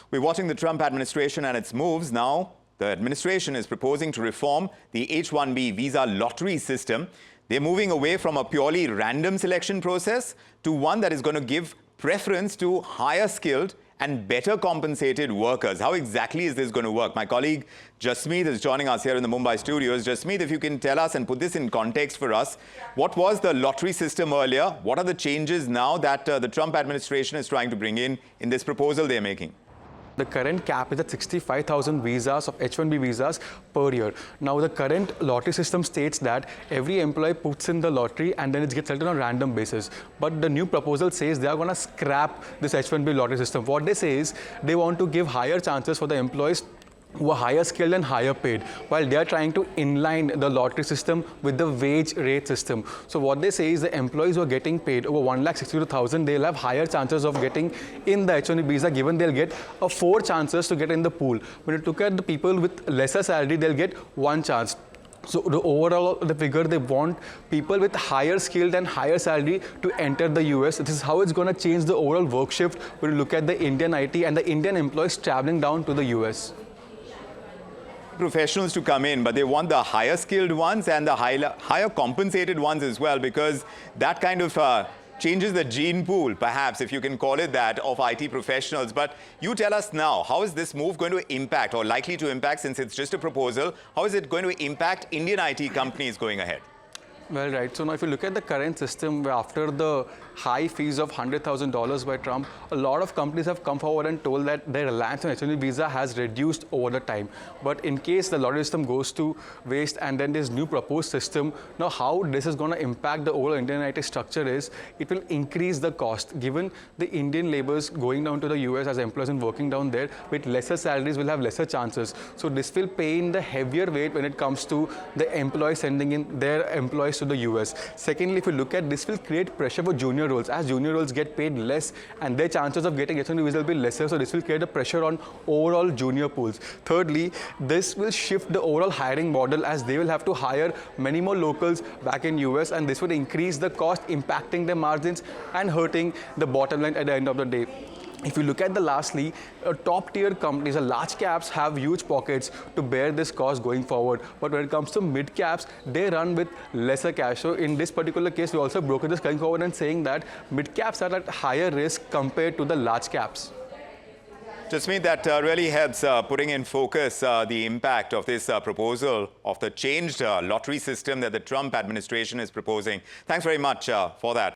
We're watching the Trump administration and its moves. Now, the administration is proposing to reform the H-1B visa lottery system. They're moving away from a purely random selection process to one that is going to give preference to higher skilled and better compensated workers. How exactly is this going to work? My colleague Jasmeet is joining us here in the Mumbai studios. Jasmeet, if you can tell us and put this in context for us, what was the lottery system earlier? What are the changes now that the Trump administration is trying to bring in this proposal they're making? The current cap is at 65,000 visas of H-1B visas per year. Now, the current lottery system states that every employee puts in the lottery and then it gets selected on a random basis. But the new proposal says they are going to scrap this H-1B lottery system. What they say is they want to give higher chances for the employees who are higher skilled and higher paid, while they are trying to inline the lottery system with the wage rate system. So what they say is the employees who are getting paid over 1,62,000, they'll have higher chances of getting in the H-1B visa, given they'll get 4 chances to get in the pool. When you look at the people with lesser salary, they'll get 1 chance. So the figure, they want people with higher skilled and higher salary to enter the US. This is how it's going to change the overall work shift when you look at the Indian IT and the Indian employees traveling down to the US. Professionals to come in, but they want the higher skilled ones and the higher compensated ones as well, because that kind of changes the gene pool, perhaps, if you can call it that, of IT professionals. But you tell us now, how is this move going to impact, or likely to impact, since it's just a proposal, how is it going to impact Indian IT companies going ahead? Well, right. So now if you look at the current system, after the high fees of $100,000 by Trump, a lot of companies have come forward and told that their reliance on H-1B visa has reduced over the time. But in case the lottery system goes to waste and then this new proposed system, now how this is going to impact the overall Indian IT structure is, it will increase the cost. Given the Indian laborers going down to the US as employees and working down there with lesser salaries will have lesser chances. So this will pay in the heavier weight when it comes to the employees sending in their employees to the US. Secondly, if you look at this, will create pressure for junior roles. As junior roles get paid less and their chances of getting H-1B visa will be lesser, so this will create a pressure on overall junior pools. Thirdly, this will shift the overall hiring model, as they will have to hire many more locals back in US, and this would increase the cost, impacting their margins and hurting the bottom line at the end of the day. If you look at the lastly, top-tier companies, large caps have huge pockets to bear this cost going forward. But when it comes to mid-caps, they run with lesser cash. So in this particular case, we also broker this going forward and saying that mid-caps are at higher risk compared to the large caps. Jasmeet, that really helps putting in focus the impact of this proposal of the changed lottery system that the Trump administration is proposing. Thanks very much for that.